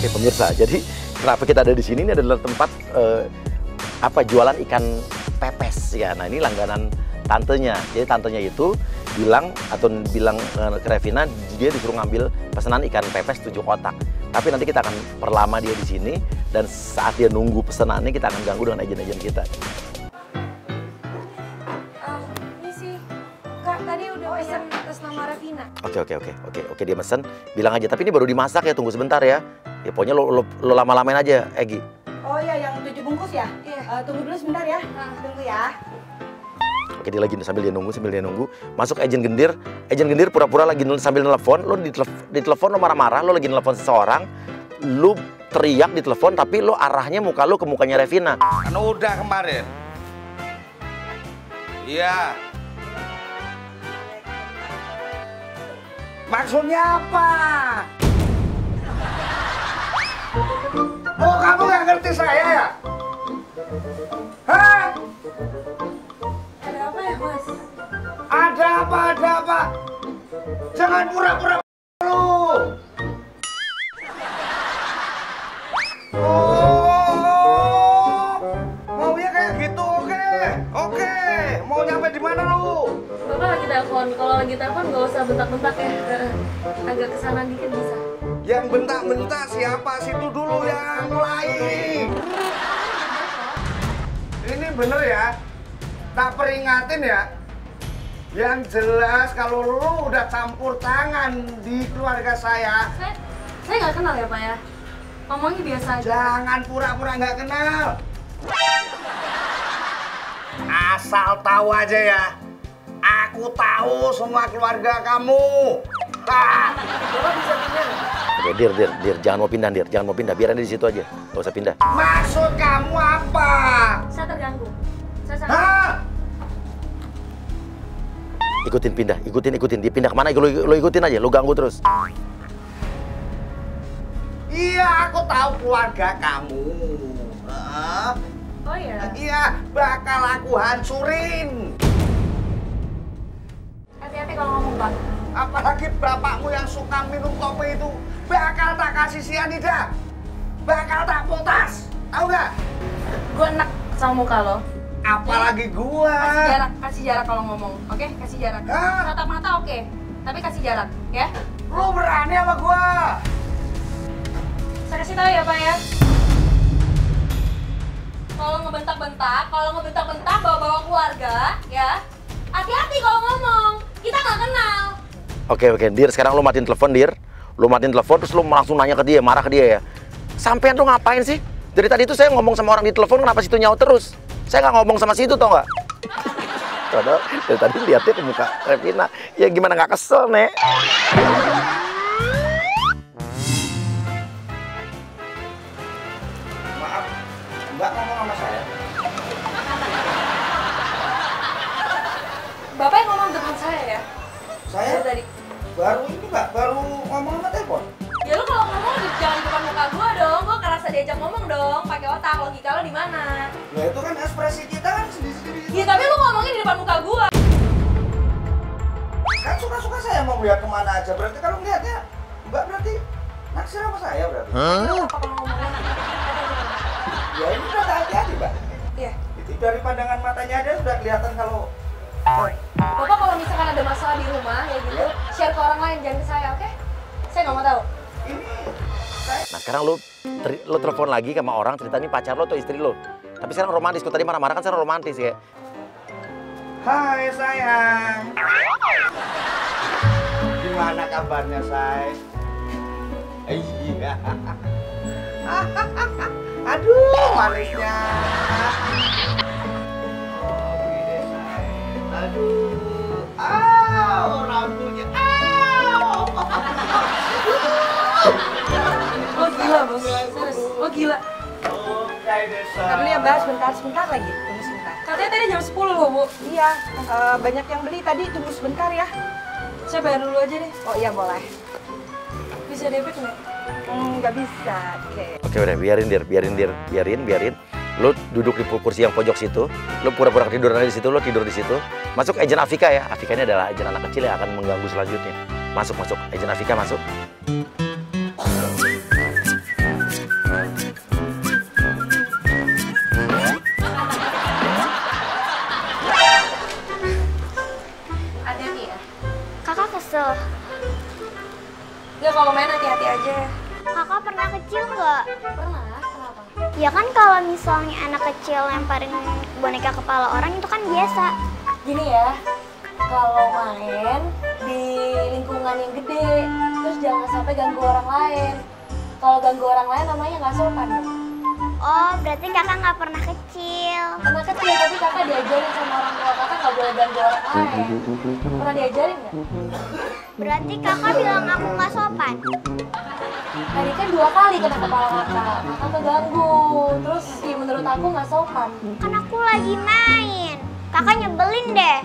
Oke pemirsa, jadi kenapa kita ada di sini? Ini adalah tempat jualan ikan pepes ya. Nah ini langganan tantenya. Jadi tantenya itu bilang ke Revina, dia disuruh ngambil pesanan ikan pepes 7 kotak. Tapi nanti kita akan perlama dia di sini, dan saat dia nunggu pesanannya kita akan ganggu dengan agen-agen kita. Ini sih, Kak tadi udah pesan atas nama Revina. Oke, dia mesen, bilang aja. Tapi ini baru dimasak ya, tunggu sebentar ya. Ya pokoknya lo lama-lamain aja, Egi. Oh iya, yang 7 bungkus ya? Iya. Tunggu dulu sebentar ya. Tunggu ya. Oke, dia lagi sambil dia nunggu. Masuk agen gendir pura-pura lagi sambil nelfon. Lo di telepon lo marah-marah, lo lagi nelfon seseorang. Lo teriak di telepon, tapi lo arahnya muka lo ke mukanya Revina. Kan udah kemarin. Iya. Maksudnya apa? Oh, kamu nggak ngerti saya ya? Hah? Ada apa ya, Mas? Ada apa? Jangan pura-pura lu. Oh, maunya kayak gitu, oke. Mau nyampe di mana lu? Bapak lagi telepon. Kalau lagi telepon nggak usah bentak-bentak ya. Agak kesana dikit bisa. Yang bentak-bentak siapa? Situ dulu yang mulai. Ini bener ya, tak peringatin ya. Yang jelas kalau lu udah campur tangan di keluarga saya, Saya nggak kenal ya, Pak ya. Ngomongnya biasa aja. jangan pura-pura nggak kenal. Asal tahu aja ya, aku tahu semua keluarga kamu. Bapak bisa pindah nggak? Oke, Dir, jangan mau pindah, biarin di situ aja, gak usah pindah. Maksud kamu apa? Saya terganggu. Saya sangat... Hah? Ikutin, dia pindah kemana, lo ikutin aja, lo ganggu terus. Iya, aku tahu keluarga kamu. Oh ya? Iya, bakal aku hancurin. Hati-hati kalau ngomong, Pak. Apalagi bapakmu yang suka minum kopi itu, bakal tak kasih sianida, bakal tak potas, tahu nggak? Gue enak sama muka lo. Apalagi gua. Kasih jarak kalau ngomong, oke? Kasih jarak. Hah? Tatap mata oke, tapi kasih jarak, ya? Lu berani sama gua? Saya kasih tahu ya, Pak ya. Kalau ngebentak-bentak bawa-bawa keluarga, ya. Hati-hati kalau ngomong. Kita nggak kenal. Oke, Dir, sekarang lo matiin telepon, Dir. Lo matiin telepon, terus lo langsung nanya ke dia, marah ke dia ya. Sampean tuh ngapain sih? Dari tadi tuh saya ngomong sama orang di telepon, kenapa situ nyaut terus? Saya nggak ngomong sama situ, tau nggak? Padahal dari tadi lihatnya ke muka Revina. Ya gimana nggak kesel, Nek? Maaf, Mbak ngomong sama saya. Bapak yang ngomong depan saya ya? Saya Tadi. baru ini, Mbak, baru ngomong sama telepon. Ya lu kalau ngomong jangan di depan muka gua dong. Gua kerasa diajak ngomong dong. Pakai otak. Logika lo di mana? Nah itu kan ekspresi kita kan sendiri-sendiri. Ya tapi lu ngomongin di depan muka gua. Kan suka-suka saya mau lihat kemana aja. Berarti kalau ngeliatnya, Mbak berarti naksir sama saya berarti. Apa kalau ngomongnya? Ya ini udah hati-hati, Mbak. Iya. Itu dari pandangan matanya aja sudah kelihatan kalau Bapak kalau misalkan ada masalah di rumah ya gitu, share ke orang lain, jangan ke saya, oke? Saya nggak mau tahu. ini saya. Nah sekarang lo telepon lagi sama orang, cerita ini pacar lo atau istri lo. Tapi sekarang romantis, kok tadi marah-marah kan sekarang romantis ya. Hai sayang. Gimana kabarnya, say? Iya. Aduh, manisnya. Oh, begini, say. Aduh, rambutnya. Lo gila, Bos. Serius, lo gila. Oke, desa. Ntar dulu ya, Mbak, sebentar lagi. Tunggu sebentar. Katanya tadi jam 10 loh, Bu. Iya, banyak yang beli tadi, tunggu sebentar ya. Saya bayar dulu aja deh. Oh iya, boleh. Bisa debit nggak? Nggak bisa, oke. Oke udah, biarin. Lo duduk di kursi yang pojok situ, lo pura-pura ketiduran di situ, lo tidur di situ. Masuk agen Afika ya. Afika ini adalah agen anak kecil yang akan mengganggu selanjutnya. Masuk. Agen Afika masuk. musuh. Ya kalau main hati-hati aja. Kakak pernah kecil nggak? Pernah? Kenapa? Ya kan kalau misalnya anak kecil lemparin boneka kepala orang itu kan biasa. Gini ya, kalau main di lingkungan yang gede, terus jangan sampai ganggu orang lain. Kalau ganggu orang lain namanya nggak sopan. Oh, berarti kakak nggak pernah kecil. Anak kecil tapi kakak diajarin sama orang tua kakak nggak boleh ganggu orang lain. Pernah diajarin nggak? Berarti kakak bilang aku nggak sopan. Tadi kan 2 kali kena kepala kakak keganggu. Terus ya menurut aku nggak sopan. Kan aku lagi main. Kakak nyebelin deh.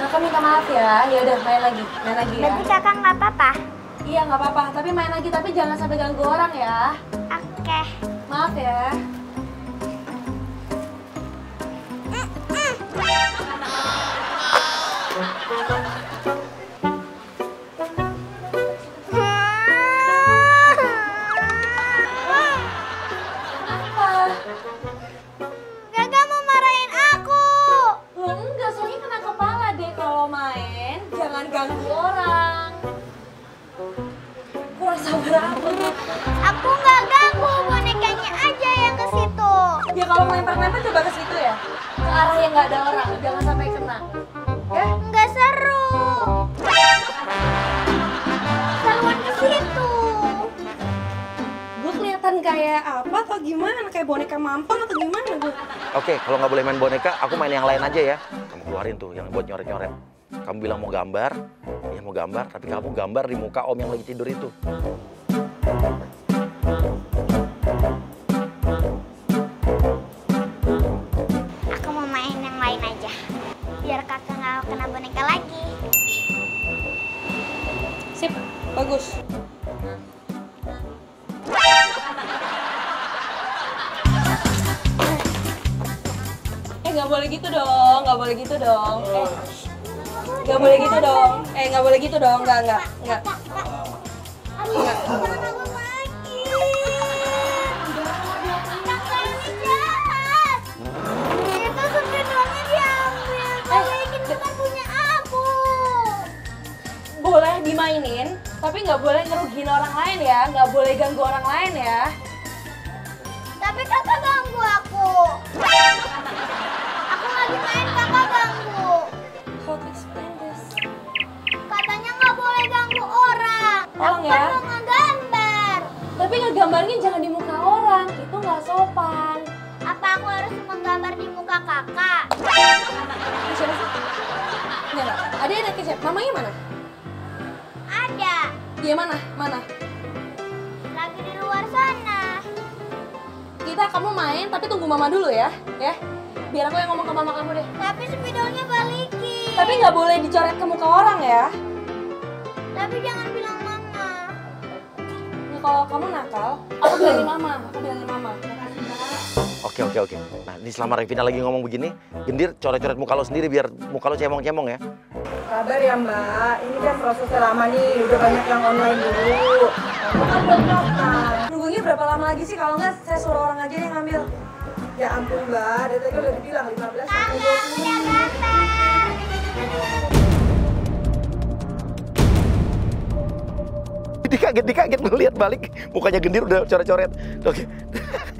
Kakak minta maaf ya. Ya udah main lagi ya. Berarti kakak nggak apa-apa. Iya nggak apa-apa. Tapi main lagi tapi jangan sampai ganggu orang ya. Oke. Maaf ya. Kakak mau marahin aku. Loh enggak, soalnya kena kepala deh kalau main. Jangan ganggu orang. Kurang sabar apa tuh? Aku nggak ganggu, bonekanya aja yang ke situ. Ya kalau mau lempar-lempar coba ke situ ya. Ke arah yang nggak ada orang, jangan sampai kena. Ya? Nggak seru. Seruan ke situ. Gue kelihatan kayak apa atau gimana? Kayak boneka mampang atau gimana gue? Oke, kalau nggak boleh main boneka, aku main yang lain aja ya. Kamu keluarin tuh yang buat nyoret-nyoret. Kamu bilang mau gambar, ya mau gambar, tapi kamu gambar di muka om yang lagi tidur itu. Aku mau main yang lain aja. Biar kakak nggak kena boneka lagi. Sip, bagus. Nggak boleh gitu dong, nggak boleh gitu dong. Nggak boleh gitu dong. Nggak boleh gitu dong, nggak. Jangan aku lagi. Kakak ini jahat. Itu sepedanya diambil. Balikin bukan punya aku. Boleh dimainin, tapi nggak boleh ngerugiin orang lain ya, nggak boleh ganggu orang lain ya. Tapi kakak ganggu aku. Aku lagi main, kakak ganggu. How to explain this? Katanya nggak boleh ganggu orang. Tolong Aku ya. kan mau ngegambar. Tapi ngegambarnya jangan di muka orang, itu nggak sopan. Apa aku harus menggambar di muka kakak? Siapa sih? Enggak. Ada siapa? Mamanya mana? Ada. Dia mana? Mana? Lagi di luar sana. Kamu main, tapi tunggu mama dulu ya. Biar aku yang ngomong ke mama kamu deh. Tapi spidolnya balikin. Tapi nggak boleh dicoret ke muka orang ya. Tapi jangan bilang mama. Nah, kalau kamu nakal, aku bilangin mama. Oke. Nah, ini selama Revina lagi ngomong begini, Gendir coret-coret muka lo sendiri biar muka lo cemong-cemong ya. Sabar ya Mbak, ini kan prosesnya lama nih, udah banyak yang online dulu. Kan belum daftar. Nunggunya berapa lama lagi sih? Kalau nggak, saya suruh orang aja yang ngambil. Ya ampun Mbak, dari tadi udah dibilang 15 sampai 20 Udah gambar. Dikaget ngeliat balik mukanya Gendir udah coret-coret. Oke.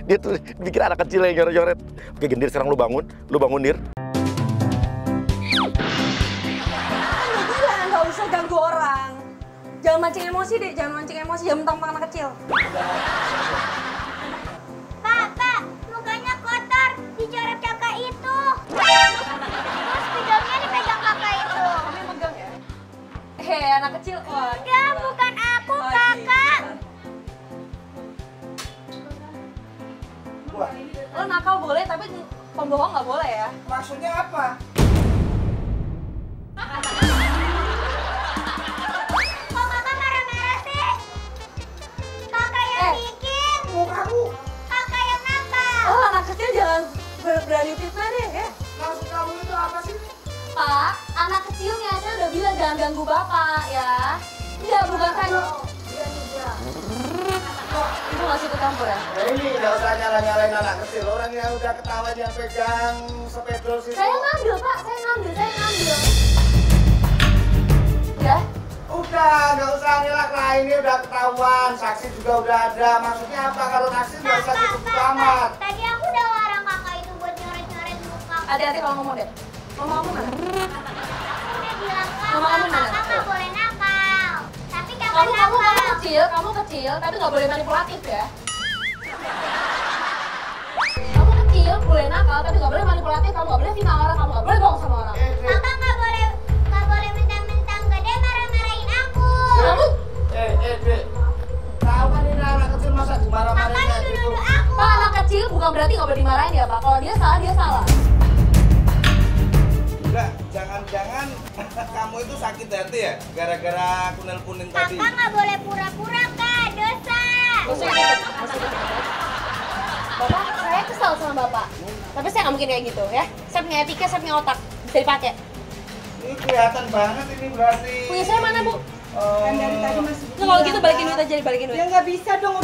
Dia tuh pikir anak kecil yang coret-coret. Oke Gendir, sekarang lu bangun Dir. Nggak usah ganggu orang. Jangan mancing emosi deh, jangan mentang-mentang anak kecil. Pak, mukanya kotor, dicoret kakak itu. Terus spidolnya dipegang kakak itu. Kamu megang ya? Anak kecil. Wah, Enggak, bukan aku, kakak. Wah, lo nakal boleh, tapi pembohong nggak boleh ya. maksudnya apa? Kok kakak marah-marah sih? Kakak yang bikin. Mukaku, Kakak yang nakal. Oh, anak kecil jangan berani fitnah deh ya. maksud kamu itu apa sih? Pak, anak kecilnya saya udah bilang jangan ganggu bapak ya. Enggak, bukan kan. Itu nggak sih ikut campur ya? Nah ini nggak usah nyala-nyalain anak kecil, orang yang udah ketahuan yang pegang sepedol situ. Saya ngambil, Pak. Saya ngambil. Ya, ini udah ketahuan, saksi juga udah ada. Maksudnya apa kalau taksi nggak usah gitu amat? Tadi aku udah larang kakak itu buat nyoret-nyoret muka. Hati-hati kalau ngomong deh. Mama kamu mana? Aku udah bilang Mama kamu mana? kakak nggak boleh nakal. Tapi kakak Kamu nakal. kecil, tapi nggak boleh manipulatif ya. Kamu kecil, boleh nakal, tapi nggak boleh manipulatif. Kamu nggak boleh fitnah orang, kamu nggak boleh bohong sama orang. Kakak nggak boleh mentang-mentang gede marah-marahin aku. Kamu, Dek. Tahu kan ini anak kecil masa dimarah-marahin Kakak kayak gitu? nuduh aku. Pak, anak kecil bukan berarti nggak boleh dimarahin ya Pak. Kalau dia salah, dia salah. Enggak, jangan-jangan kamu itu sakit hati ya? Gara-gara aku nelponin tadi. Kakak nggak boleh pura-pura kak, dosa. Bapak, saya kesal sama Bapak. Tapi saya nggak mungkin kayak gitu ya. Saya punya etika, saya punya otak. Bisa dipakai. Ini kelihatan banget ini berarti. Punya saya mana, Bu? Kan dari tadi masih Nah, kalau gitu balikin duit aja, balikin duit. Ya nggak bisa dong.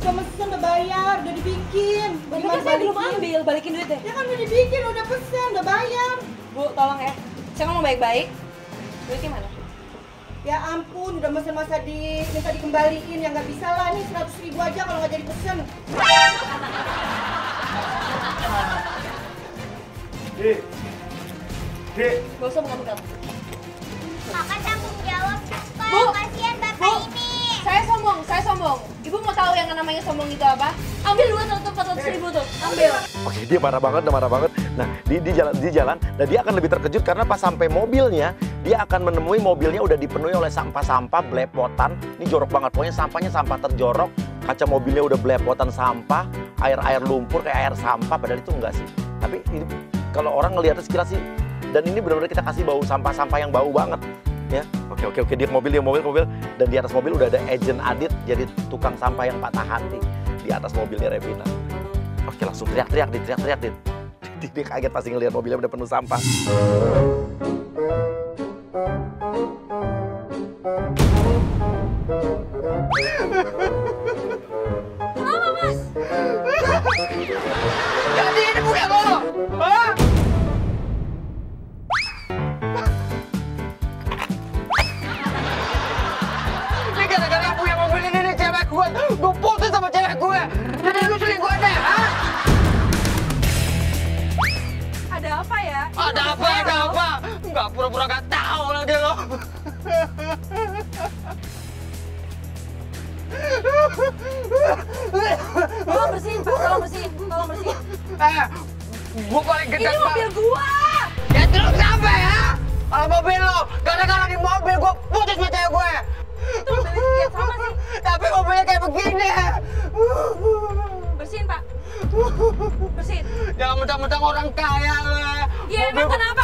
Udah mesen, udah bayar, udah dibikin. Tapi Gimana kan saya belum balikin? ambil, balikin duit deh. Ya kan udah dibikin, udah pesen, udah bayar. Bu, tolong ya. Saya ngomong baik-baik. Duitnya mana? Ya ampun, udah mesen masa minta dikembaliin. Ya nggak bisa lah, nih 100.000 aja kalau nggak jadi pesen. Dek. Gak usah buka-buka. Kakak tanggung jawab. Bu. Kasihan bapak Bu. ini. Saya sombong. Ibu mau tahu yang namanya sombong itu apa? Ambil duit untuk 400.000 tuh, ambil. Oke, dia marah banget. Nah, di jalan, dan dia akan lebih terkejut karena pas sampai mobilnya, dia akan menemui mobilnya udah dipenuhi oleh sampah-sampah belepotan. Ini jorok banget, pokoknya sampahnya sampah terjorok, kaca mobilnya udah belepotan sampah, air lumpur kayak air sampah, padahal itu enggak sih. Tapi ini kalau orang ngelihatnya sekilas sih, dan ini benar-benar kita kasih bau sampah-sampah yang bau banget. Ya, oke, dia mobil, dan di atas mobil udah ada agent Adit jadi tukang sampah yang patah hati di atas mobilnya Revina. Oke, langsung teriak-teriak Dit. Dia kaget pasti ngelihat mobilnya udah penuh sampah. Kenapa, Mas? Jadi ini punya lo? Hah? Ini gara-gara punya mobil ini nih cewek gue. Gue putus sama cewek gue. Jadi lu selingkuh deh, hah? Ada apa ya? Ada apa? Enggak pura-pura gak tahu lagi lo. Tolong bersihin, Pak. Tolong bersihin. Gue paling gede. Ini mobil gua. Ya terus apa ya? Kalau mobil lo, gara-gara di mobil gue putus sama cewek gue. Itu mobilnya yang sama sih. Tapi mobilnya kayak begini. Bersihin, Pak. Bersihin. Jangan mentang-mentang orang kaya lo. Ya emang kenapa